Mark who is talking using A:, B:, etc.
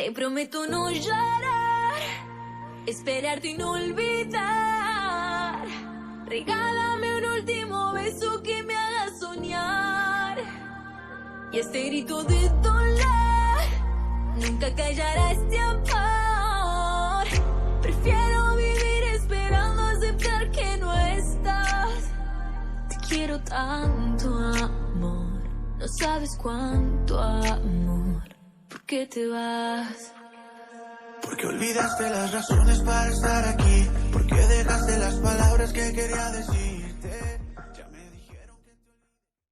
A: Te prometo no llorar, esperarte y no olvidar. Regálame un último beso que me haga soñar. Y este grito de dolor nunca callará este amor. Prefiero vivir esperando aceptar que no estás. Te quiero tanto, amor. No sabes cuánto amor. ¿Por qué te vas?
B: Porque olvidaste las razones para estar aquí. Porque dejaste las palabras que quería decir.